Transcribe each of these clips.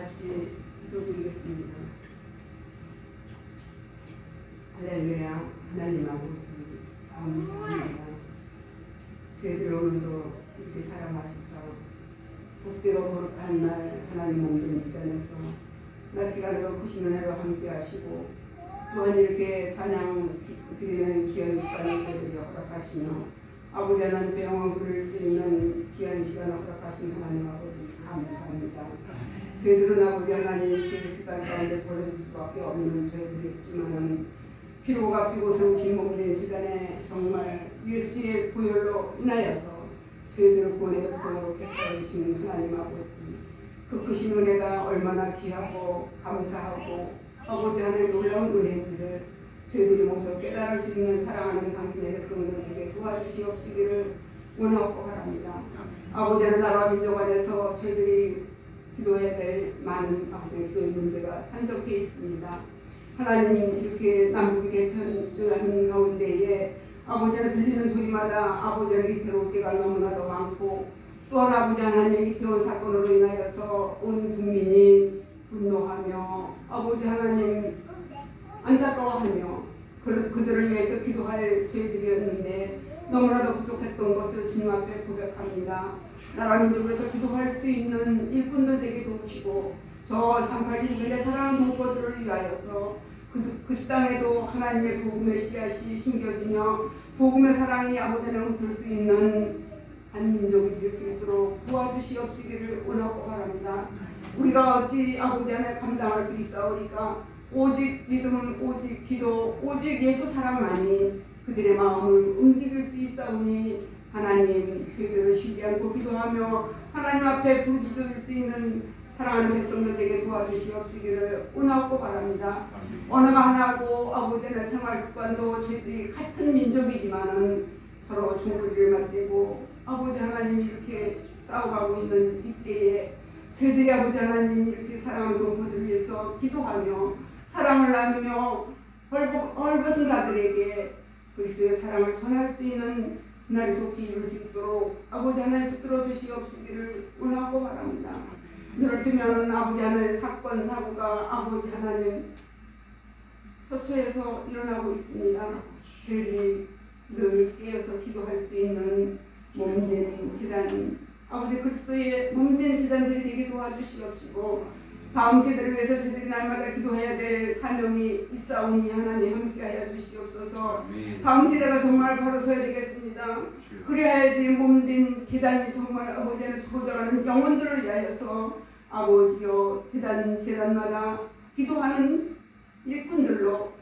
같이 기도드리겠습니다. 할렐루야. 하나님 아버지 감사합니다. 저희들 오늘도 이렇게 살아가셔서 복되고 거룩한 날 하나님 몸된 시간에서 날 시간으로 크신 은혜로 함께 하시고 또한 이렇게 찬양 드리는 귀한 시간을 저희들이 허락하시며 아버지 하나님의 영광 부를 수 있는 귀한 시간을 허락하신 하나님 아버지 감사합니다. 저희들은 아버지 하나님 이 세상 가운데 보내줄 수밖에 없는 저희들이 있지만은 피로 값지고 세우신 몸된 시간에 정말 예수의 보혈로 인하여서 저희들을 구원의 백성으로 택하여 주시는 하나님 아버지 그 크신 은혜가 얼마나 귀하고 감사하고 아버지 하나님 놀라운 은혜들을 저희들이 모두 깨달을 수 있는 사랑하는 당신의 백성들에게 도와주시옵시기를 원하고 바랍니다. 아버지 하나님 나라 민족 안에서 저희들이 기도해야 될 많은 아버지의 기도의 문제가 산적해 있습니다. 하나님 이렇게 남북이 개천하는 가운데에 아버지는 들리는 소리마다 아버지는 이태원 때가 너무나도 많고 또한 아버지 하나님 이태원 사건으로 인하여서 온 국민이 분노하며 아버지 하나님 안타까워하며 그들을 위해서 기도할 저희들이었는데 너무나도 부족했던 것을 주님 앞에 고백합니다. 나라 민족에서 기도할 수 있는 일꾼들 되게 도우시고 저 386일의 사랑하는 동포들을 위하여서 그 땅에도 하나님의 복음의 씨앗이 심겨지며 복음의 사랑이 아버지는 흩을 수 있는 한 민족이 될 수 있도록 도와주시옵시기를 원하고 바랍니다. 우리가 어찌 아버지 안에 감당할 수 있사오리까 오직 믿음, 오직 기도, 오직 예수 사랑만이 그들의 마음을 움직일 수 있사오니 하나님 저희들을 쉬지 않고 기도하며 하나님 앞에 부르짖을 수 있는 사랑하는 백성들에게 도와주시옵시기를 원하고 바랍니다. 언어가 하나고 아버지의 생활 습관도 저희들이 같은 민족이지만은 서로 종교를 맞대고 아버지 하나님이 이렇게 싸워가고 있는 이때에 저희들이 아버지 하나님 이렇게 사랑하는 동포들을 위해서 기도하며 사랑을 나누며 헐벗은 자들에게 그리스도의 사랑을 전할 수 있는 날이 속히 이룰 수 있도록 아버지 하나님 붙들어 주시옵시기를 원하고 바랍니다. 눈을 뜨면 아버지 하나님 사건 사고가 아버지 하나님 처처에서 일어나고 있습니다. 저희들이 늘 깨어서 기도할 수 있는 몸된 재단 아버지 그리스도의 몸된 재단들이 되게 도와주시옵시고 다음 세대를 위해서 저희들이 날마다 기도해야 될 사명이 있사오니 하나님 함께하여 주시옵소서. 다음 세대가 정말 바로 서야 되겠습니다. 그래야지 몸된 재단이 정말 아버지를 주고자라는 영혼들을 위하여서 아버지여 재단마다 기도하는 일꾼들로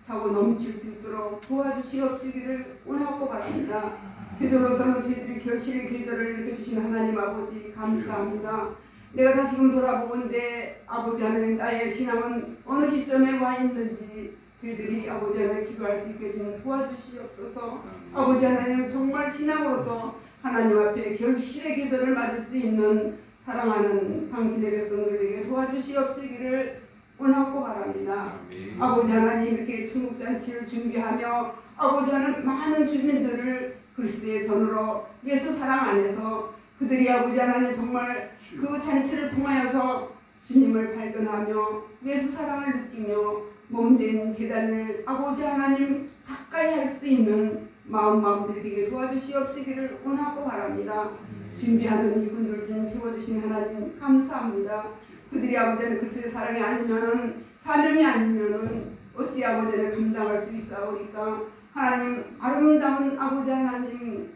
차고 넘칠 수 있도록 도와주시옵시기를 원하고 바랍니다. 계절로서는 저희들이 결실의 계절을 일으켜주신 하나님 아버지 감사합니다. 내가 다시금 돌아보건대 아버지 하나님 나의 신앙은 어느 시점에 와 있는지 저희들이 아버지 하나님 기도할 수 있게 좀 도와주시옵소서. 아버지 하나님 정말 신앙으로서 하나님 앞에 결실의 계절을 맞을 수 있는 사랑하는 당신의 백성들에게 도와주시옵시기를 원하고 바랍니다. 아버지 하나님 이렇게 천국잔치를 준비하며 아버지 하나님 많은 주민들을 그리스도의 전으로 예수 사랑 안에서 그들이 아버지 하나님 정말 그 잔치를 통하여서 주님을 발견하며 예수 사랑을 느끼며 몸된 재단을 아버지 하나님 가까이 할 수 있는 마음들이 되게 도와주시옵시기를 원하고 바랍니다. 준비하는 이분들 지금 세워주신 하나님 감사합니다. 그들이 아버지는 그리스도의 사랑이 아니면은 사명이 아니면은 어찌 아버지를 감당할 수 있사오리까. 하나님 아름다운 아버지 하나님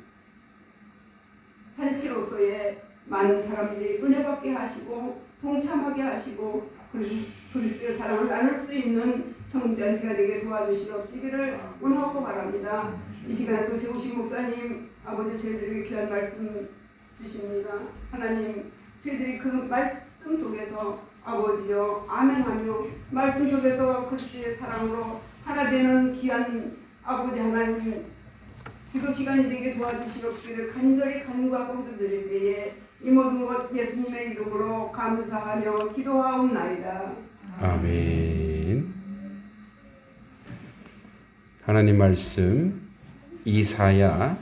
잔치로서의 많은 사람들이 은혜받게 하시고 동참하게 하시고 그리스도의 사랑을 나눌 수 있는 청잔치가 되게 도와주시옵시기를 원하고 바랍니다. 이 시간에 또 세우신 목사님 아버지 저희들에게 귀한 말씀 주십니다. 하나님 저희들이 그 말씀 속에서 아버지여 아멘하며 말씀 속에서 그리스도의 사랑으로 하나 되는 귀한 아버지 하나님 기도 시간이 되게 도와주시옵기를 간절히 간구하고 기도드릴 때에 이 모든 것 예수님의 이름으로 감사하며 기도하옵나이다. 아멘. 하나님 말씀 이사야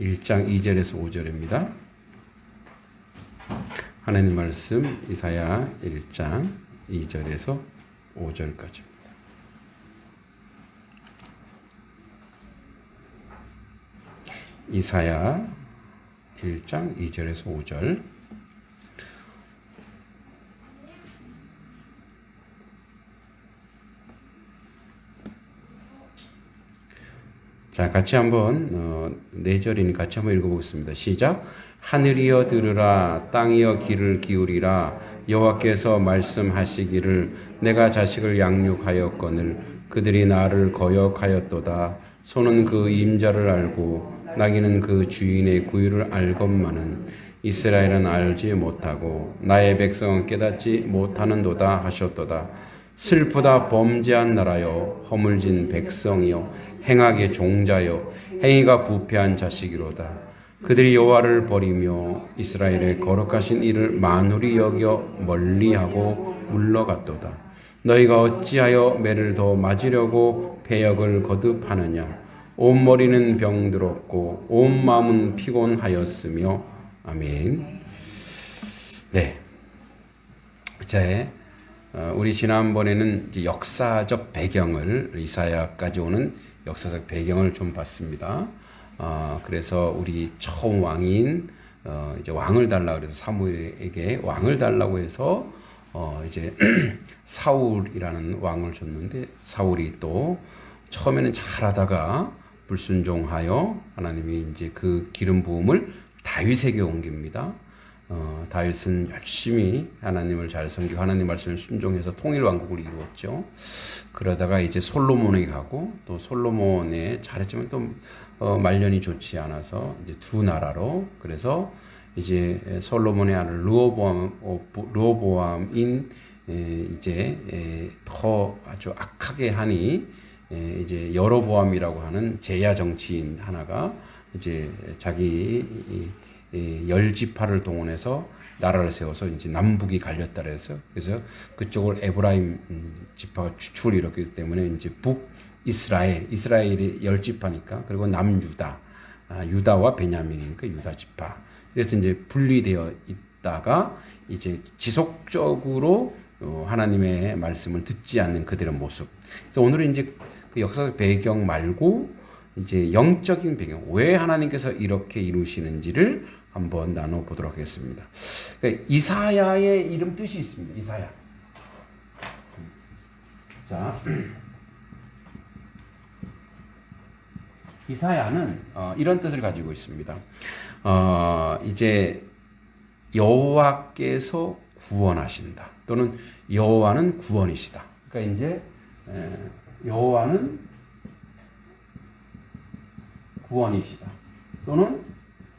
1장 2절에서 5절입니다. 하나님 말씀 이사야 1장 2절에서 5절까지입니다. 이사야 1장 2절에서 5절. 자, 같이 한번 4절이니 같이 한번 읽어보겠습니다. 시작. 하늘이여 들으라, 땅이여 귀를 기울이라. 여호와께서 말씀하시기를 내가 자식을 양육하였거늘 그들이 나를 거역하였도다. 소는 그 임자를 알고 나귀는 그 주인의 구유를 알건만은 이스라엘은 알지 못하고 나의 백성은 깨닫지 못하는도다 하셨도다. 슬프다 범죄한 나라여, 허물진 백성이여, 행악의 종자여, 행위가 부패한 자식이로다. 그들이 여호와를 버리며 이스라엘의 거룩하신 이를 만홀히 여겨 멀리하고 물러갔도다. 너희가 어찌하여 매를 더 맞으려고 배역을 거듭하느냐. 온 머리는 병들었고 온 마음은 피곤하였으며. 아멘. 네. 자, 우리 지난번에는 이제 역사적 배경을, 이사야까지 오는 역사적 배경을 좀 봤습니다. 그래서 우리 처음 왕인 이제 왕을 달라 그래서 사무엘에게 왕을 달라고 해서 이제 사울이라는 왕을 줬는데, 사울이 또 처음에는 잘하다가 불순종하여 하나님이 이제 그 기름 부음을 다윗에게 옮깁니다. 다윗은 열심히 하나님을 잘 섬기고 하나님 말씀을 순종해서 통일 왕국을 이루었죠. 그러다가 이제 솔로몬에게 가고, 또 솔로몬에 잘했지만 또 말년이 좋지 않아서 이제 두 나라로, 그래서 이제 솔로몬의 아들 르호보암인 이제 더 아주 악하게 하니 이제 여로보암이라고 하는 제야 정치인 하나가 이제 자기 10지파를 동원해서 나라를 세워서 이제 남북이 갈렸다 그래서 그쪽을 에브라임 지파가 추축을 이뤘기 때문에 이제 북이스라엘이 10지파니까, 그리고 남유다, 유다와 베냐민이니까 유다 지파. 그래서 이제 분리되어 있다가 이제 지속적으로 하나님의 말씀을 듣지 않는 그들의 모습. 그래서 오늘은 이제 그 역사적 배경 말고 이제 영적인 배경, 왜 하나님께서 이렇게 이루시는지를 한번 나눠보도록 하겠습니다. 그러니까 이사야의 이름 뜻이 있습니다. 이사야. 자, 이사야는 이런 뜻을 가지고 있습니다. 이제 여호와께서 구원하신다, 또는 여호와는 구원이시다. 그러니까 이제 여호와는 구원이시다, 또는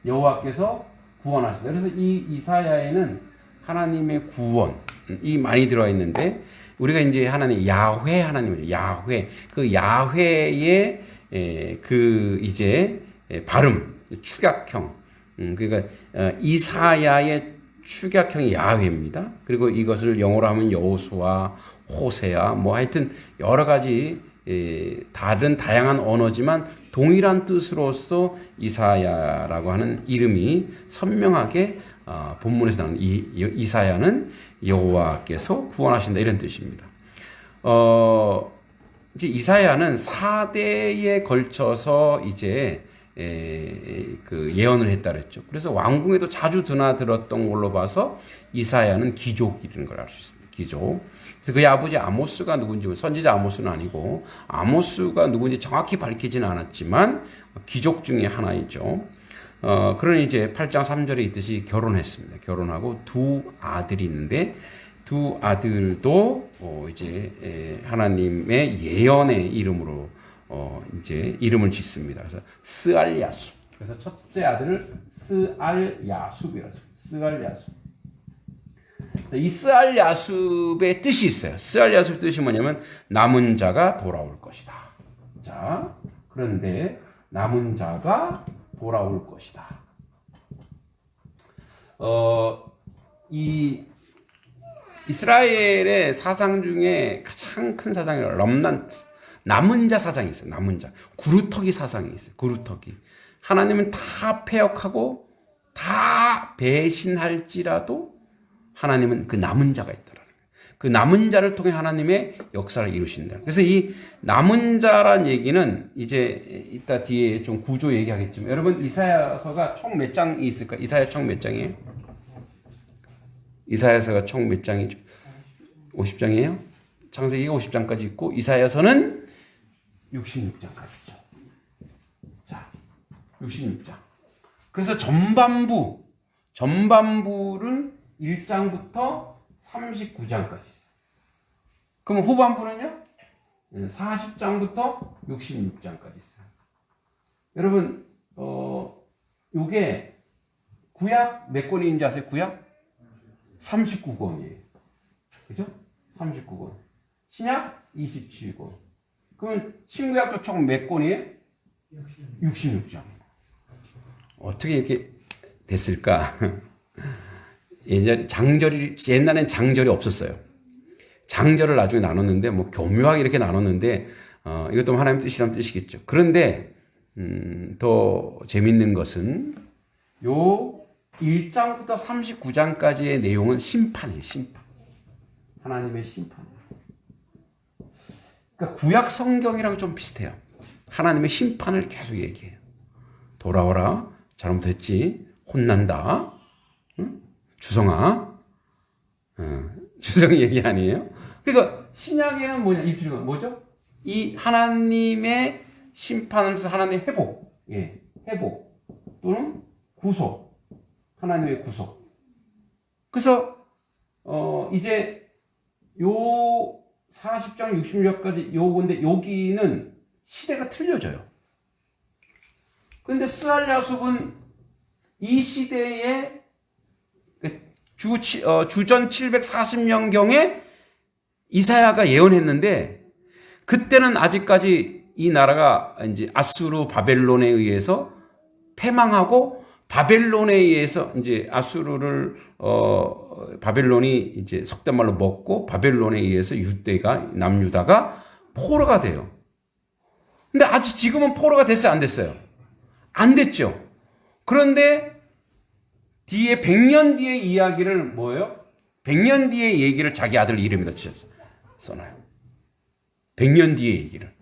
여호와께서 구원하시다. 그래서 이 이사야에는 하나님의 구원이 많이 들어 있는데, 우리가 이제 하나님 야훼 하나님이죠. 야훼, 그 야훼의 그 이제 발음, 축약형. 그러니까 이사야의 축약형이 야훼입니다. 그리고 이것을 영어로 하면 여호수아, 호세아, 뭐 하여튼 여러 가지 다른 다양한 언어지만 동일한 뜻으로서 이사야라고 하는 이름이 선명하게 본문에서 나오는 이사야는 여호와께서 구원하신다, 이런 뜻입니다. 이제 이사야는 4대에 걸쳐서 이제 그 예언을 했다 그랬죠. 그래서 왕궁에도 자주 드나들었던 걸로 봐서 이사야는 귀족이라는 걸 알 수 있습니다. 귀족. 그래서 그의 아버지 아모스가 누군지, 선지자 아모스는 아니고 아모스가 누군지 정확히 밝히지는 않았지만 귀족 중에 하나이죠. 그러니 이제 8장 3절에 있듯이 결혼했습니다. 결혼하고 두 아들이 있는데, 두 아들도 이제 하나님의 예언의 이름으로 이제 이름을 짓습니다. 그래서 스알야수. 그래서 첫째 아들을 스알야수이라고 합니다. 스알야수. 이 스알야숲의 뜻이 있어요. 스알야숲의 뜻이 뭐냐면 남은 자가 돌아올 것이다. 자, 그런데 남은 자가 돌아올 것이다. 이 이스라엘의 사상 중에 가장 큰 사상이 럼난트, 남은 자 사상이 있어요. 남은 자, 구루터기 사상이 있어요. 구루터기. 하나님은 다 폐역하고 다 배신할지라도 하나님은 그 남은 자가 있다라는 거예요. 그 남은 자를 통해 하나님의 역사를 이루신다. 그래서 이 남은 자란 얘기는 이제 이따 뒤에 좀 구조 얘기하겠지만 여러분 이사야서가 총 몇 장이 있을까? 이사야 총 몇 장이에요? 이사야서가 총 몇 장이죠? 50장이에요? 창세기가 50장까지 있고 이사야서는 66장까지 있죠. 자, 66장. 그래서 전반부는 1장부터 39장까지 있어요. 그럼 후반부는요? 40장부터 66장까지 있어요. 여러분, 요게 구약 몇 권인지 아세요? 구약? 39권이에요. 그죠? 39권. 신약 27권. 그러면 신구약도 총 몇 권이에요? 66장. 어떻게 이렇게 됐을까? 옛날엔 장절이 없었어요. 장절을 나중에 나눴는데, 뭐, 교묘하게 이렇게 나눴는데, 이것도 하나님 뜻이란 뜻이겠죠. 그런데, 더 재밌는 것은, 요 1장부터 39장까지의 내용은 심판이에요, 심판. 하나님의 심판이에요. 그러니까 구약 성경이랑 좀 비슷해요. 하나님의 심판을 계속 얘기해요. 돌아오라, 잘못했지, 혼난다, 응? 주성아, 주성 얘기 아니에요? 그러니까 신약에는 뭐냐, 입술은 뭐죠? 이 하나님의 심판을 하나님의 회복, 예, 회복 또는 구속, 하나님의 구속. 그래서 이제 요 40장 60절까지 요건데 여기는 시대가 틀려져요. 그런데 스알야숲은 이 시대에 주전 740년경에 이사야가 예언했는데 그때는 아직까지 이 나라가 이제 아수르 바벨론에 의해서 패망하고 바벨론에 의해서 이제 아수르를 바벨론이 이제 속된 말로 먹고 바벨론에 의해서 남유다가 포로가 돼요. 근데 아직 지금은 포로가 됐어요, 안 됐어요? 안 됐죠. 그런데 뒤에 100년 뒤의 이야기를 뭐예요? 100년 뒤의 얘기를 자기 아들 이름에다 써놔요. 100년 뒤의 얘기를.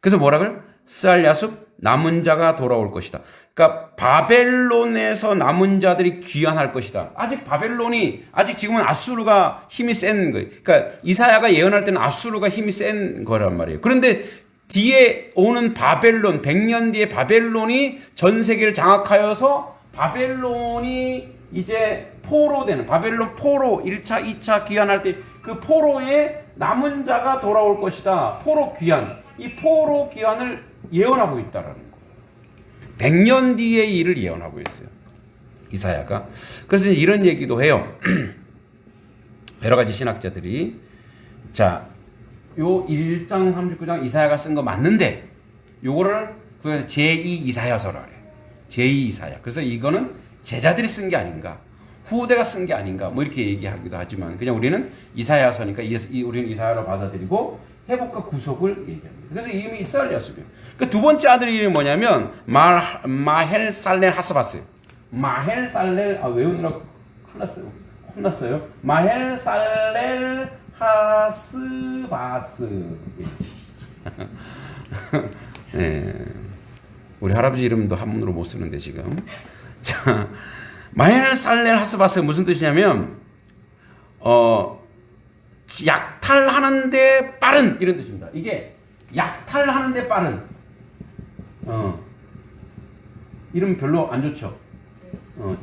그래서 뭐라고요? 스알야숲 남은 자가 돌아올 것이다. 그러니까 바벨론에서 남은 자들이 귀환할 것이다. 아직 지금은 아수르가 힘이 센 거예요. 그러니까 이사야가 예언할 때는 아수르가 힘이 센 거란 말이에요. 그런데 뒤에 오는 바벨론, 100년 뒤에 바벨론이 전 세계를 장악하여서 바벨론이 이제 포로되는, 바벨론 포로 1차, 2차 귀환할 때 그 포로의 남은 자가 돌아올 것이다. 포로 귀환. 이 포로 귀환을 예언하고 있다라는 거예요. 100년 뒤의 일을 예언하고 있어요. 이사야가. 그래서 이런 얘기도 해요. 여러 가지 신학자들이. 자, 요 1장 39장 이사야가 쓴 거 맞는데, 요거를 구약에서 제2 이사야서라 그래요. 제2 이사야. 그래서 이거는 제자들이 쓴 게 아닌가, 후대가 쓴 게 아닌가, 뭐 이렇게 얘기하기도 하지만, 그냥 우리는 이사야서니까 우리는 이사야로 받아들이고, 회복과 구속을 얘기합니다. 그래서 이름이 이스라엘이었어요. 그 두 번째 아들 이름이 뭐냐면, 마헬살렐 하스바스. 마헬살렐, 외우느라 혼났어요. 마헬살렐 하스바스. 네. 우리 할아버지 이름도 한문으로 못 쓰는데 지금. 자, 마헬살렐 하스바스 무슨 뜻이냐면 약탈하는데 빠른 이런 뜻입니다. 이게 약탈하는데 빠른. 이름 별로 안 좋죠.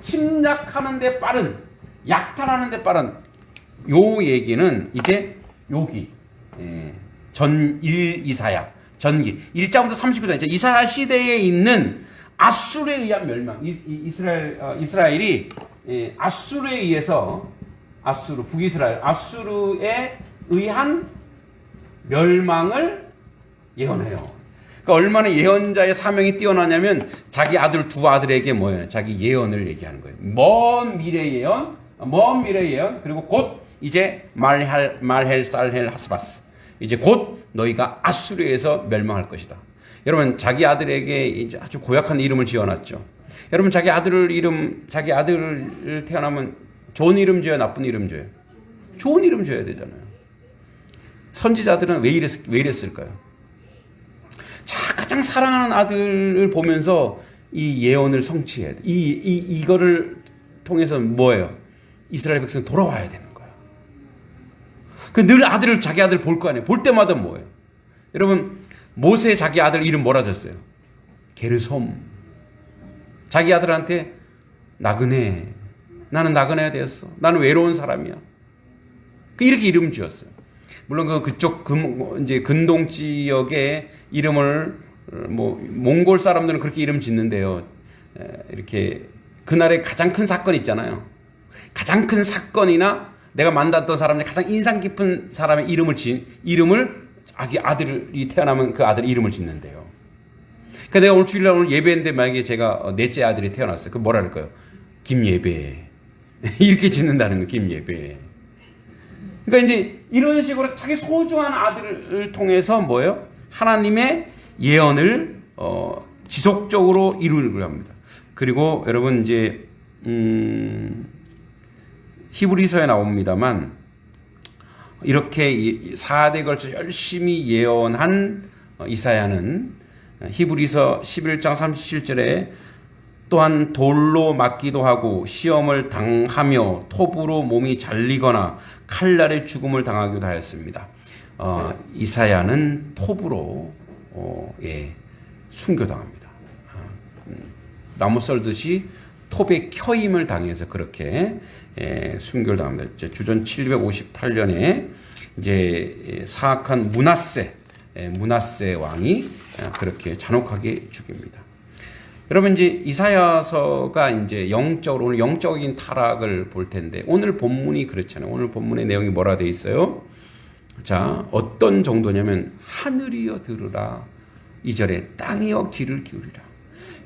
침략하는데 빠른, 약탈하는데 빠른. 요 얘기는 이제 여기 전일 이사야, 전기 1장부터 39장 이사야 시대에 있는 아수르에 의한 멸망. 이스라엘이 아수르에 의해서 북이스라엘 아수르에 의한 멸망을 예언해요. 그러니까 얼마나 예언자의 사명이 뛰어나냐면 자기 두 아들에게 뭐예요? 자기 예언을 얘기하는 거예요. 먼 미래 예언, 그리고 곧 이제 말헬살헬 하스바스. 이제 곧 너희가 아수르에서 멸망할 것이다. 여러분, 자기 아들에게 이제 아주 고약한 이름을 지어놨죠. 여러분 자기 아들 태어나면 좋은 이름 지어요, 나쁜 이름 지어요? 좋은 이름 지어야 되잖아요. 선지자들은 왜 이랬을까요? 자, 가장 사랑하는 아들을 보면서 이 예언을 성취해야 돼. 이거를 통해서 뭐예요? 이스라엘 백성 돌아와야 되는 거야. 늘 자기 아들 볼 거 아니에요. 볼 때마다 뭐예요? 여러분, 모세 자기 아들 이름 뭐라 졌어요? 게르솜. 자기 아들한테 나그네. 나는 나그네가 되었어. 나는 외로운 사람이야. 이렇게 이름 지었어요. 물론 그쪽 이제 근동 지역의 이름을 몽골 사람들은 그렇게 이름 짓는데요. 이렇게 그날의 가장 큰 사건 있잖아요. 가장 큰 사건이나 내가 만났던 사람들 가장 인상 깊은 사람의 이름을 자기 아들이 태어나면 그 아들 이름을 짓는데요. 그러니까 내가 오늘 주일날 오늘 예배인데 만약에 제가 넷째 아들이 태어났어요. 그럼 뭐라 할까요? 김예배. 이렇게 짓는다는 거예요. 김예배. 그러니까 이제 이런 식으로 자기 소중한 아들을 통해서 뭐예요? 하나님의 예언을 지속적으로 이루려고 합니다. 그리고 여러분 이제 히브리서에 나옵니다만 이렇게 4대에 걸쳐 열심히 예언한 이사야는 히브리서 11장 37절에 또한 돌로 맞기도 하고 시험을 당하며 톱으로 몸이 잘리거나 칼날의 죽음을 당하기도 하였습니다. 이사야는 톱으로 순교당합니다. 나무 썰듯이 톱에 켜임을 당해서 그렇게 순교를 당합니다. 주전 758년에 이제 사악한 므낫세 왕이 그렇게 잔혹하게 죽입니다. 여러분 이제 이사야서가 이제 오늘 영적인 타락을 볼 텐데 오늘 본문이 그렇잖아요. 오늘 본문의 내용이 뭐라 돼 있어요? 자, 어떤 정도냐면 하늘이여 들으라 2절에 땅이여 귀를 기울이라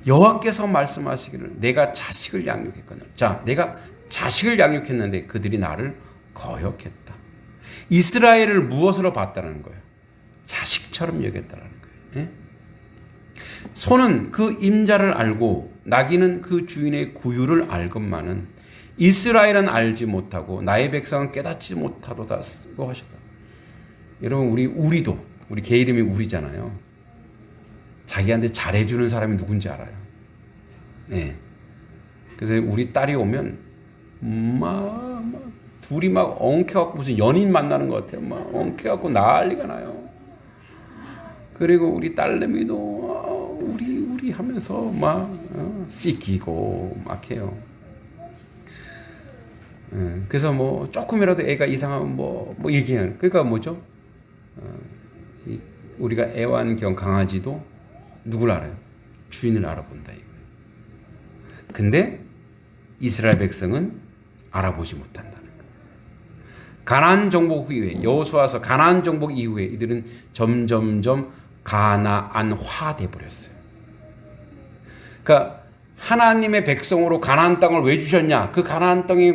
여호와께서 말씀하시기를 내가 자식을 양육했거늘. 자, 내가 자식을 양육했는데 그들이 나를 거역했다. 이스라엘을 무엇으로 봤다는 거예요? 자식처럼 여겼다는 거예요. 예? 소는 그 임자를 알고 나귀는 그 주인의 구유를 알건만은 이스라엘은 알지 못하고 나의 백성은 깨닫지 못하도다 쓰고 하셨다. 여러분 우리 개 이름이 우리잖아요. 자기한테 잘해주는 사람이 누군지 알아요. 네. 그래서 우리 딸이 오면 둘이 막 엉켜갖고 무슨 연인 만나는 것 같아요. 막 엉켜갖고 난리가 나요. 그리고 우리 딸내미도 우리 하면서 막 씻기고 막 해요. 그래서 뭐 조금이라도 애가 이상하면 뭐 얘기해요. 그러니까 뭐죠? 우리가 애완견 강아지도 누굴 알아요? 주인을 알아본다 이거예요. 근데 이스라엘 백성은 알아보지 못한다는 거예요. 가나안 정복 이후에 여호수아서 가나안 정복 이후에 이들은 점점점 가나안화 돼 버렸어요. 그러니까 하나님의 백성으로 가나안 땅을 왜 주셨냐? 그 가나안 땅이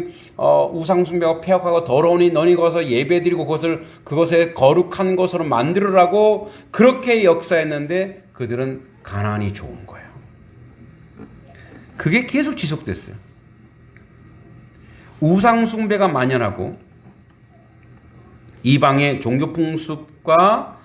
우상 숭배가 폐역하고 더러우니 너희 거기서 예배드리고 그것에 거룩한 것으로 만들으라고 그렇게 역사했는데 그들은 가나안이 좋은 거예요. 그게 계속 지속됐어요. 우상 숭배가 만연하고 이방의 종교 풍습과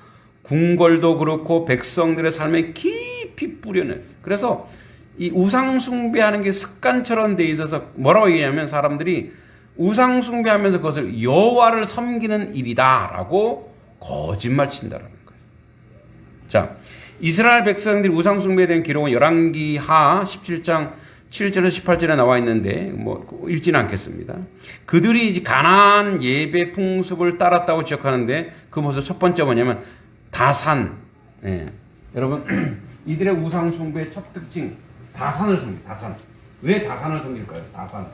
궁궐도 그렇고 백성들의 삶에 깊이 뿌려냈어요. 그래서 이 우상 숭배하는 게 습관처럼 돼 있어서 뭐라고 얘기하냐면 사람들이 우상 숭배하면서 그것을 여호와를 섬기는 일이다라고 거짓말 친다라는 거예요. 자, 이스라엘 백성들이 우상 숭배에 대한 기록은 열왕기하 17장 7절에서 18절에 나와 있는데 뭐 읽지는 않겠습니다. 그들이 이제 가나안 예배 풍습을 따랐다고 지적하는데 그 모습 첫 번째 뭐냐면 다산. 예. 여러분 이들의 우상 숭배의 첫 특징 다산을 섬깁니다. 다산. 왜 다산을 섬길까요? 다산.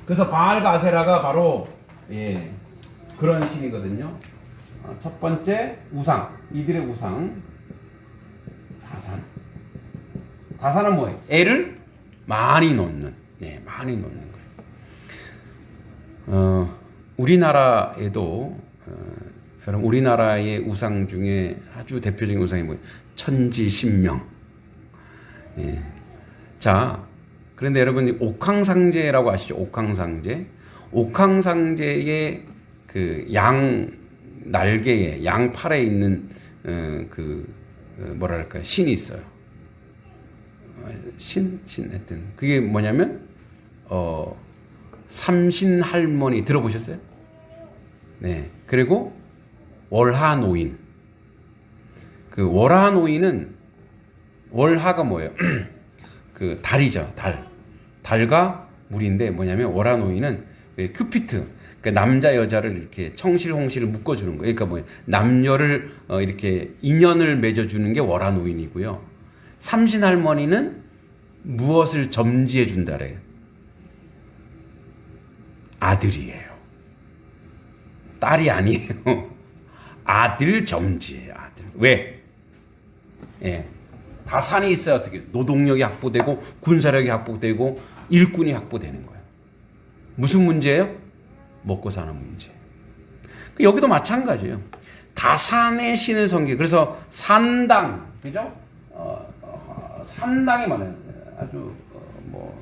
그래서 바알과 아세라가 바로 그런 신이거든요. 첫 번째 우상. 이들의 우상 다산. 다산은 뭐예요? 애를 많이 놓는. 네, 많이 놓는 거예요. 우리나라에도 여러분 우리나라의 우상 중에 아주 대표적인 우상이 뭐예요? 천지신명. 예. 자, 그런데 여러분 옥황상제라고 아시죠? 옥황상제. 옥황상제의 그 양 날개에 양 팔에 있는 뭐랄까 신이 있어요. 신 하여튼 그게 뭐냐면 삼신할머니 들어보셨어요? 네. 그리고 월하노인. 그 월하노인은 월하가 뭐예요? 그 달이죠. 달과 물인데 뭐냐면 월하노인은 큐피트. 그러니까 남자 여자를 이렇게 청실홍실을 묶어주는 거예요. 그러니까 뭐예요? 남녀를 이렇게 인연을 맺어주는 게 월하노인이고요. 삼신할머니는 무엇을 점지해 준다래요? 아들이에요. 딸이 아니에요. 아들 점지예요. 아들. 왜? 예. 다산이 있어야 어떻게 노동력이 확보되고 군사력이 확보되고 일꾼이 확보되는 거예요. 무슨 문제예요? 먹고 사는 문제. 여기도 마찬가지예요. 다산의 신을 섬기. 그래서 산당, 그죠? 산당이 많아요. 아주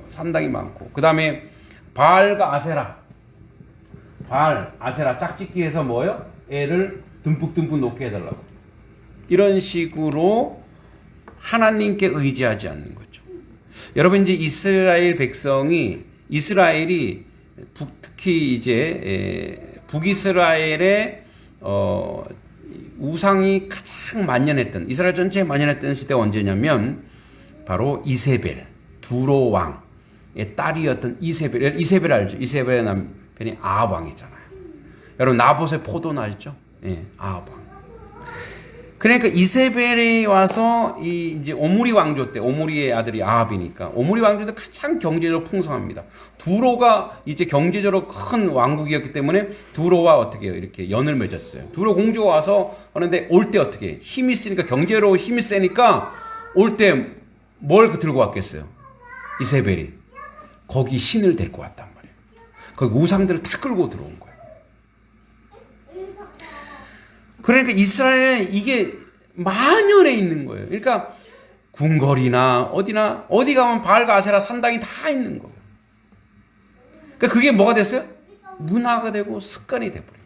산당이 많고. 그 다음에 바알과 아세라. 바알, 아세라 짝짓기해서 뭐예요? 애를 듬뿍듬뿍 놓게 해달라고. 이런 식으로 하나님께 의지하지 않는 거죠. 여러분 이제 이스라엘 백성이 이스라엘이 특히 이제 북이스라엘의 우상이 가장 만연했던 이스라엘 전체에 만연했던 시대가 언제냐면 바로 이세벨 두로 왕의 딸이었던 이세벨 알죠? 이세벨의 남편이 아합 왕이잖아요. 여러분 나봇의 포도는 알죠? 예, 아합 왕. 그러니까 이세벨이 와서 이제 오므리 왕조 때 오므리의 아들이 아합이니까 오므리 왕조 때 가장 경제적으로 풍성합니다. 두로가 이제 경제적으로 큰 왕국이었기 때문에 두로와 어떻게 해요? 이렇게 연을 맺었어요. 두로 공주가 와서 하는데 올 때 어떻게 해요? 힘이 세니까 경제로 힘이 세니까 올 때 뭘 들고 왔겠어요? 이세벨이 거기 신을 데리고 왔단 말이에요. 거기 우상들을 다 끌고 들어온 거예요. 그러니까 이스라엘에 이게 만연해 있는 거예요. 그러니까 궁궐이나 어디나 어디 가면 바알과 아세라 산당이 다 있는 거예요. 그러니까 그게 뭐가 됐어요? 문화가 되고 습관이 돼버린 거예요.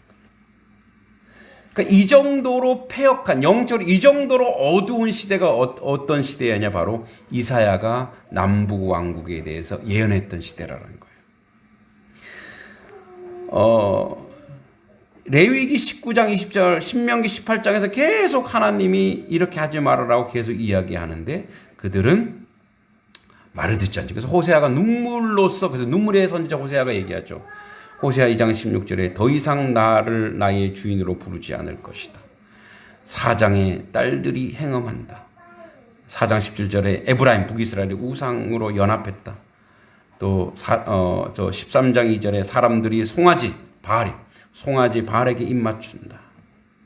그러니까 이 정도로 패역한 영적으로 이 정도로 어두운 시대가 어떤 시대였냐 바로 이사야가 남북 왕국에 대해서 예언했던 시대라는 거예요. 레위기 19장 20절, 신명기 18장에서 계속 하나님이 이렇게 하지 말으라고 계속 이야기하는데 그들은 말을 듣지 않죠. 그래서 호세아가 눈물로써 그래서 눈물의 선지자 호세아가 얘기하죠. 호세아 2장 16절에 더 이상 나를 나의 주인으로 부르지 않을 것이다. 사장의 딸들이 행음한다. 4장 17절에 에브라임 북이스라엘이 우상으로 연합했다. 또 13장 2절에 사람들이 송아지 바알에게 입맞춘다.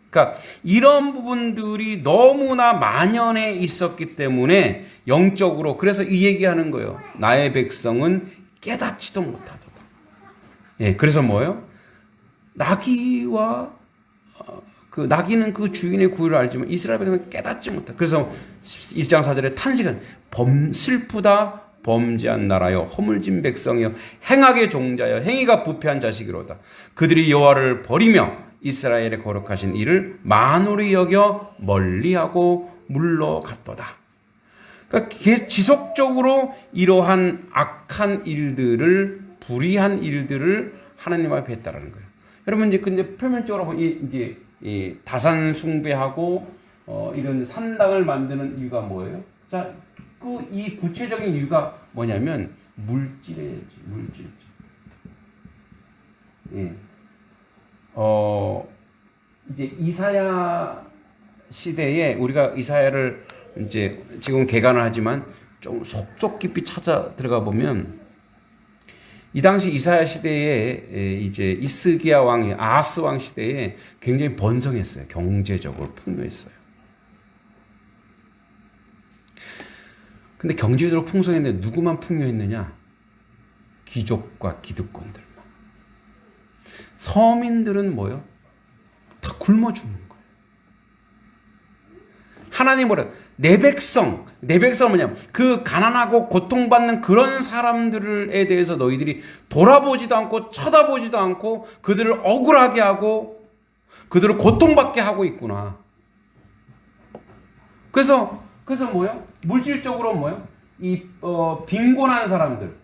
그러니까 이런 부분들이 너무나 만연해 있었기 때문에 영적으로 그래서 이 얘기하는 거예요. 나의 백성은 깨닫지도 못하도다. 예, 그래서 뭐예요? 나귀와 나귀는 그 주인의 구유를 알지만 이스라엘 백성은 깨닫지 못하. 그래서 1장 4절에 탄식은 슬프다. 범죄한 나라여 허물진 백성이여 행악의 종자여 행위가 부패한 자식이로다. 그들이 여호와를 버리며 이스라엘의 거룩하신 이를 만홀히 여겨 멀리하고 물러갔도다. 그러니까 지속적으로 이러한 악한 일들을 불의한 일들을 하나님 앞에 했다라는 거예요. 여러분 이제 근데 표면적으로 이제 이 다산 숭배하고 이런 산당을 만드는 이유가 뭐예요? 자. 이 구체적인 이유가 뭐냐면 물질이에요. 물질. 예. 이제 이사야 시대에 우리가 이사야를 이제 지금 개관을 하지만 좀 속속 깊이 찾아 들어가 보면 이 당시 이사야 시대에 이제 이스기야 왕이 아하스 왕 시대에 굉장히 번성했어요. 경제적으로 풍요했어요. 근데 경제적으로 풍성했는데 누구만 풍요했느냐? 귀족과 기득권들만. 서민들은 뭐요? 다 굶어 죽는 거예요. 하나님 뭐래? 내 백성, 내 백성은 뭐냐? 그 가난하고 고통받는 그런 사람들에 대해서 너희들이 돌아보지도 않고 쳐다보지도 않고 그들을 억울하게 하고 그들을 고통받게 하고 있구나. 그래서 뭐요? 물질적으로 뭐요? 빈곤한 사람들,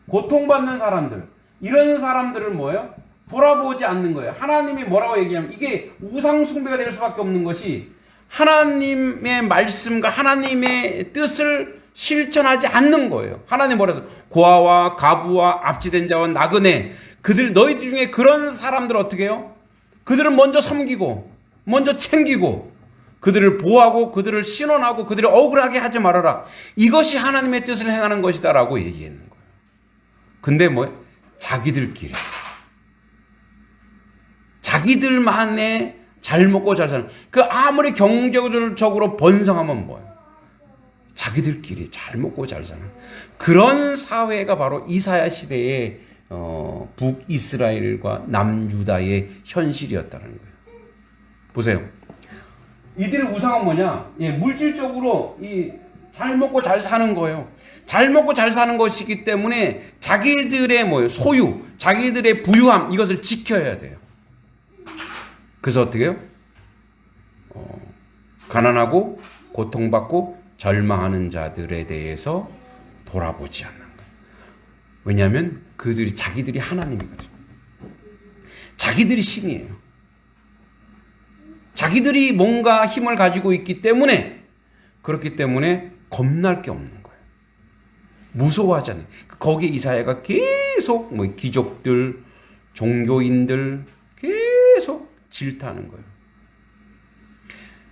고통받는 사람들, 이런 사람들을 뭐요? 돌아보지 않는 거예요. 하나님이 뭐라고 얘기하면 이게 우상숭배가 될 수밖에 없는 것이 하나님의 말씀과 하나님의 뜻을 실천하지 않는 거예요. 하나님 뭐라서 고아와 가부와 압제된 자와 나그네 그들 너희들 중에 그런 사람들 어떻게 해요? 그들을 먼저 섬기고 먼저 챙기고 그들을 보호하고 그들을 신원하고 그들을 억울하게 하지 말아라. 이것이 하나님의 뜻을 행하는 것이다라고 얘기했는 거예요. 근데 뭐 자기들끼리 자기들만의 잘 먹고 잘 사는 그 아무리 경제적으로 번성하면 뭐예요? 자기들끼리 잘 먹고 잘 사는 그런 사회가 바로 이사야 시대의 북이스라엘과 남유다의 현실이었다는 거예요. 보세요. 이들의 우상은 뭐냐? 물질적으로 잘 먹고 잘 사는 거예요. 잘 먹고 잘 사는 것이기 때문에 자기들의 뭐예요? 소유, 자기들의 부유함 이것을 지켜야 돼요. 그래서 어떻게 해요? 가난하고 고통받고 절망하는 자들에 대해서 돌아보지 않는 거예요. 왜냐하면 자기들이 하나님이거든요. 자기들이 신이에요. 자기들이 뭔가 힘을 가지고 있기 때문에 그렇기 때문에 겁날 게 없는 거예요. 무서워하잖아요. 거기에 이사야가 계속 귀족들, 종교인들 계속 질타하는 거예요.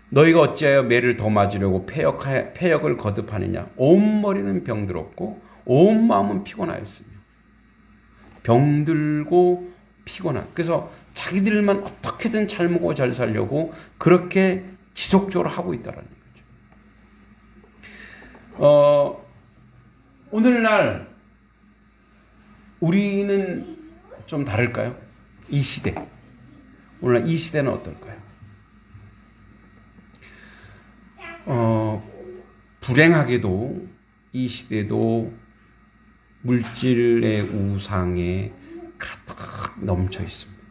너희가 어찌하여 매를 더 맞으려고 패역을 거듭하느냐. 온 머리는 병들었고 온 마음은 피곤하였으며 병들고 피곤한. 그래서 자기들만 어떻게든 잘 먹고 잘 살려고 그렇게 지속적으로 하고 있다는 거죠. 오늘날 우리는 좀 다를까요? 이 시대. 오늘날 이 시대는 어떨까요? 불행하게도 이 시대도 물질의 우상에 가득 넘쳐 있습니다.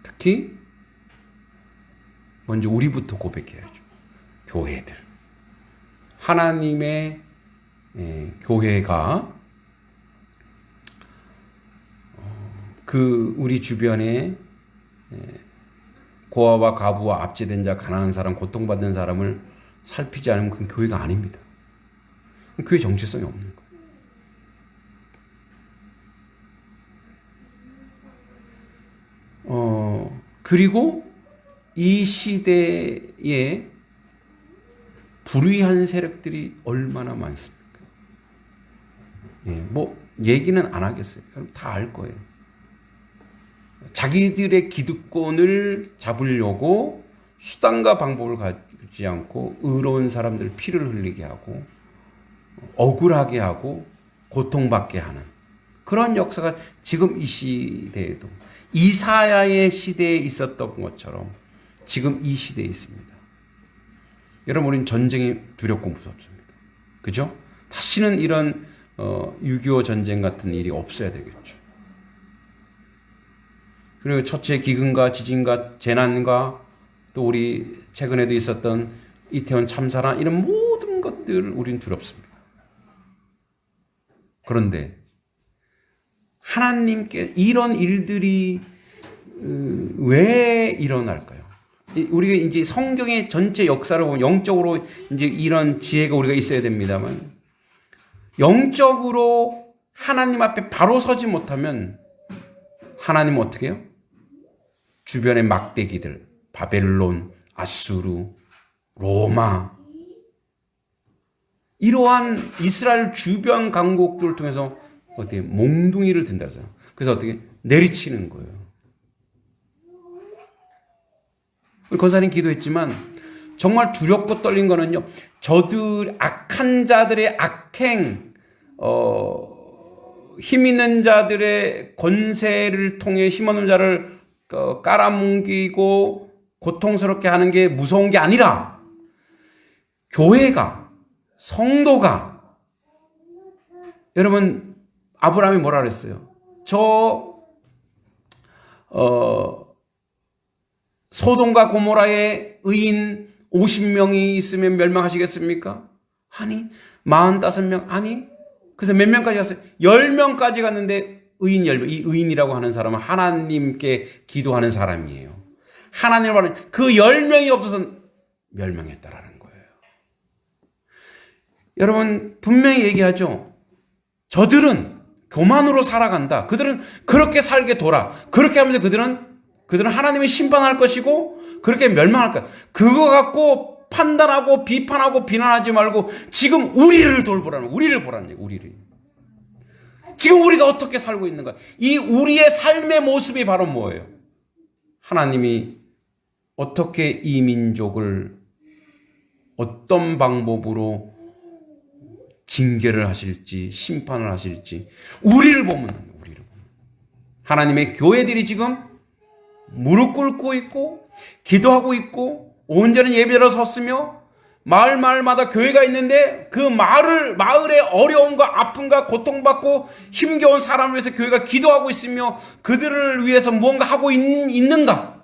특히 먼저 우리부터 고백해야죠. 교회들. 하나님의 교회가 우리 주변에 고아와 가부와 압제된 자, 가난한 사람, 고통받는 사람을 살피지 않으면 그건 교회가 아닙니다. 교회 정체성이 없는 거예요. 그리고 이 시대에 불의한 세력들이 얼마나 많습니까? 얘기는 안 하겠어요. 여러분 다 알 거예요. 자기들의 기득권을 잡으려고 수단과 방법을 가지지 않고 의로운 사람들 피를 흘리게 하고 억울하게 하고 고통받게 하는 그런 역사가 지금 이 시대에도 이사야의 시대에 있었던 것처럼 지금 이 시대에 있습니다. 여러분 우리는 전쟁이 두렵고 무섭습니다. 그죠? 다시는 이런 6.25 전쟁 같은 일이 없어야 되겠죠. 그리고 첫째 기근과 지진과 재난과 또 우리 최근에도 있었던 이태원 참사나 이런 모든 것들을 우리는 두렵습니다. 그런데 하나님께 이런 일들이 왜 일어날까요? 우리가 이제 성경의 전체 역사를 보면 영적으로 이제 이런 지혜가 우리가 있어야 됩니다만 영적으로 하나님 앞에 바로 서지 못하면 하나님은 어떻게 해요? 주변의 막대기들, 바벨론, 아수르, 로마 이러한 이스라엘 주변 강국들을 통해서 어떻게 몽둥이를 든다 그래서 그래서 어떻게 내리치는 거예요. 권사님 기도했지만 정말 두렵고 떨린 거는요. 저들 악한 자들의 악행, 힘 있는 자들의 권세를 통해 힘없는 자를 깔아뭉개고 고통스럽게 하는 게 무서운 게 아니라 교회가, 성도가, 여러분, 아브라함이 뭐라 그랬어요? 소돔과 고모라의 의인 50명이 있으면 멸망하시겠습니까? 아니, 45명, 아니. 그래서 몇 명까지 갔어요? 10명까지 갔는데 의인 10명. 이 의인이라고 하는 사람은 하나님께 기도하는 사람이에요. 하나님을 바라는 그 10명이 없어서 멸망했다라는 거예요. 여러분, 분명히 얘기하죠. 저들은 교만으로 살아간다. 그들은 그렇게 살게 돌아. 그렇게 하면서 그들은 하나님이 심판할 것이고 그렇게 멸망할 거야. 그거 갖고 판단하고 비판하고 비난하지 말고 지금 우리를 돌보라는, 우리를 보라는 얘기, 우리를. 지금 우리가 어떻게 살고 있는가. 이 우리의 삶의 모습이 바로 뭐예요? 하나님이 어떻게 이 민족을 어떤 방법으로 징계를 하실지 심판을 하실지 우리를 보면 하나님의 교회들이 지금 무릎 꿇고 있고 기도하고 있고 온전히 예배로 섰으며 마을마다 교회가 있는데 그 마을의 어려움과 아픔과 고통받고 힘겨운 사람을 위해서 교회가 기도하고 있으며 그들을 위해서 무언가 하고 있는가?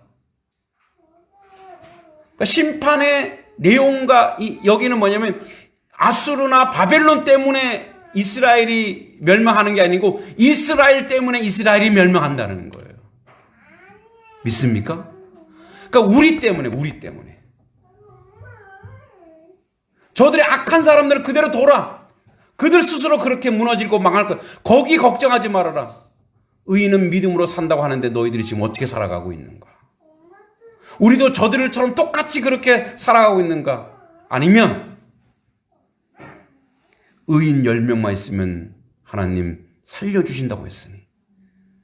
그러니까 심판의 내용과 여기는 뭐냐면 아수르나 바벨론 때문에 이스라엘이 멸망하는 게 아니고 이스라엘 때문에 이스라엘이 멸망한다는 거예요. 믿습니까? 그러니까 우리 때문에. 저들의 악한 사람들은 그대로 돌아. 그들 스스로 그렇게 무너지고 망할 거야. 거기 걱정하지 말아라. 의인은 믿음으로 산다고 하는데 너희들이 지금 어떻게 살아가고 있는가? 우리도 저들처럼 똑같이 그렇게 살아가고 있는가? 아니면 의인 10명만 있으면 하나님 살려주신다고 했으니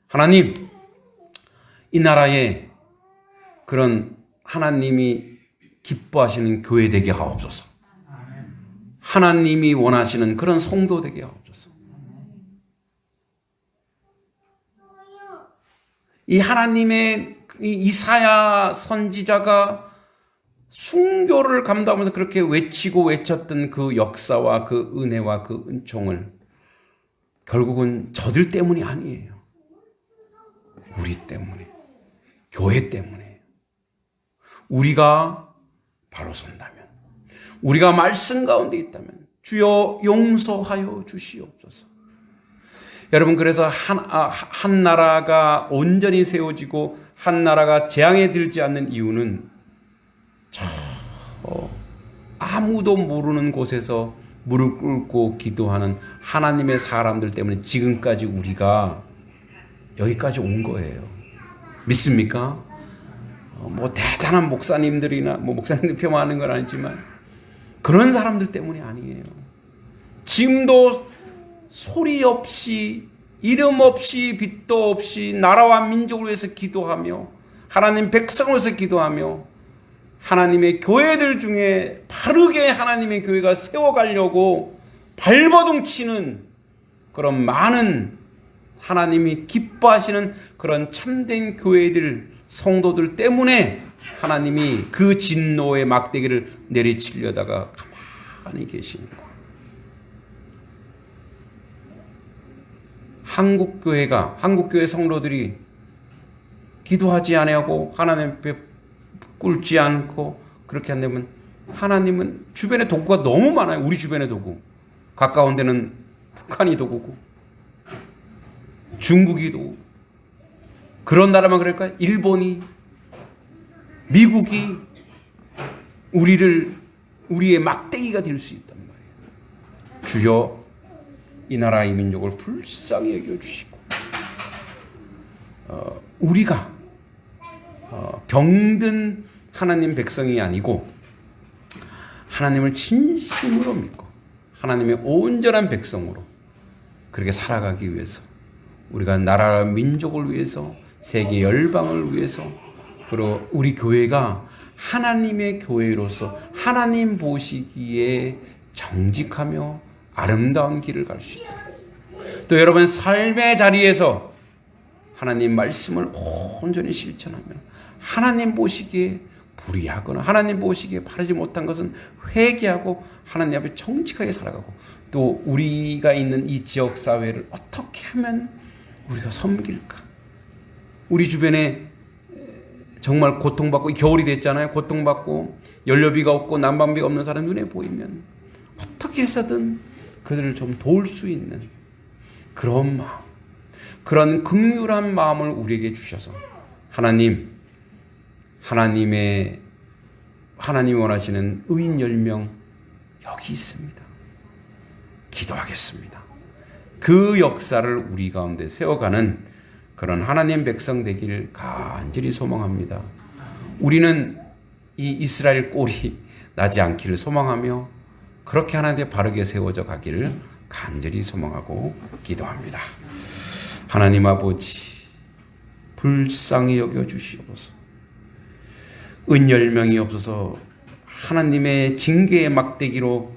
하나님 이 나라에 그런 하나님이 기뻐하시는 교회 되게 하옵소서. 하나님이 원하시는 그런 성도 되게 하옵소서. 이 하나님의 이사야 선지자가 순교를 감당하면서 그렇게 외쳤던 그 역사와 그 은혜와 그 은총을 결국은 저들 때문이 아니에요. 우리 때문에, 교회 때문에. 우리가 바로 선다면, 우리가 말씀 가운데 있다면 주여 용서하여 주시옵소서. 여러분, 그래서 한 나라가 온전히 세워지고 한 나라가 재앙에 들지 않는 이유는 아무도 모르는 곳에서 무릎 꿇고 기도하는 하나님의 사람들 때문에 지금까지 우리가 여기까지 온 거예요. 믿습니까? 뭐 대단한 목사님들이나 목사님들 폄하하는 건 아니지만 그런 사람들 때문이 아니에요. 지금도 소리 없이 이름 없이 빛도 없이 나라와 민족을 위해서 기도하며 하나님 백성을 위해서 기도하며 하나님의 교회들 중에 바르게 하나님의 교회가 세워가려고 발버둥 치는 그런 많은 하나님이 기뻐하시는 그런 참된 교회들 성도들 때문에 하나님이 그 진노의 막대기를 내리치려다가 가만히 계시는 거예요. 한국교회 성도들이 기도하지 아니하고 하나님 앞에 꿇지 않고 그렇게 한다면 하나님은 주변에 도구가 너무 많아요. 우리 주변에 도구. 가까운 데는 북한이 도구고 중국이 도구. 그런 나라만 그럴까요? 일본이, 미국이 우리의 막대기가 될 수 있단 말이에요. 주여 이 나라 이 민족을 불쌍히 여겨주시고 우리가 병든 하나님 백성이 아니고 하나님을 진심으로 믿고 하나님의 온전한 백성으로 그렇게 살아가기 위해서 우리가 나라와 민족을 위해서 세계 열방을 위해서 그리고 우리 교회가 하나님의 교회로서 하나님 보시기에 정직하며 아름다운 길을 갈 수 있도록 또 여러분 삶의 자리에서 하나님 말씀을 온전히 실천하며 하나님 보시기에 불의하거나 하나님 보시기에 바르지 못한 것은 회개하고 하나님 앞에 정직하게 살아가고, 또 우리가 있는 이 지역 사회를 어떻게 하면 우리가 섬길까? 우리 주변에 정말 고통받고, 겨울이 됐잖아요. 고통받고 연료비가 없고 난방비가 없는 사람 눈에 보이면 어떻게 해서든 그들을 좀 도울 수 있는 그런 마음, 그런 긍휼한 마음을 우리에게 주셔서 하나님이 원하시는 의인 10명 여기 있습니다. 기도하겠습니다. 그 역사를 우리 가운데 세워가는 그런 하나님 백성 되기를 간절히 소망합니다. 우리는 이 이스라엘 꼴이 나지 않기를 소망하며 그렇게 하나님께 바르게 세워져 가기를 간절히 소망하고 기도합니다. 하나님 아버지, 불쌍히 여겨주시옵소서. 은 10명이 없어서 하나님의 징계의 막대기로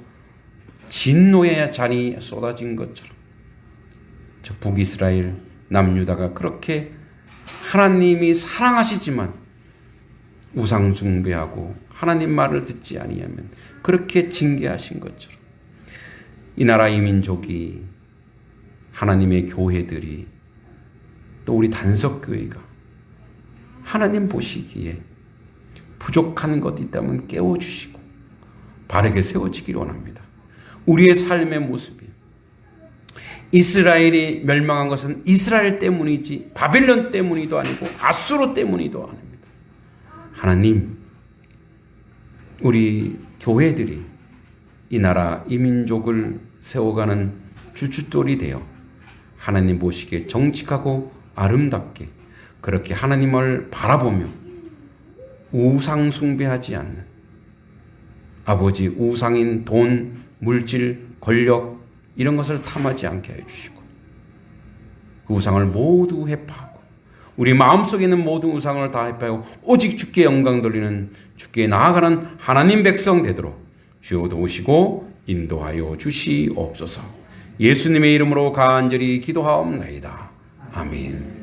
진노의 잔이 쏟아진 것처럼 저 북이스라엘, 남유다가 그렇게 하나님이 사랑하시지만 우상 숭배하고 하나님 말을 듣지 아니하면 그렇게 징계하신 것처럼 이 나라 이 민족이, 하나님의 교회들이, 또 우리 단석교회가 하나님 보시기에 부족한 것이 있다면 깨워주시고 바르게 세워지기를 원합니다. 우리의 삶의 모습이 이스라엘이 멸망한 것은 이스라엘 때문이지 바벨론 때문이도 아니고 아수르 때문이도 아닙니다. 하나님, 우리 교회들이 이 나라 이 민족을 세워가는 주춧돌이 되어 하나님 보시기에 정직하고 아름답게 그렇게 하나님을 바라보며 우상 숭배하지 않는, 아버지 우상인 돈, 물질, 권력 이런 것을 탐하지 않게 해주시고 그 우상을 모두 회파하고 우리 마음속에 있는 모든 우상을 다 회파하고 오직 주께 영광 돌리는, 주께 나아가는 하나님 백성 되도록 주여 도우시고 인도하여 주시옵소서. 예수님의 이름으로 간절히 기도하옵나이다. 아멘.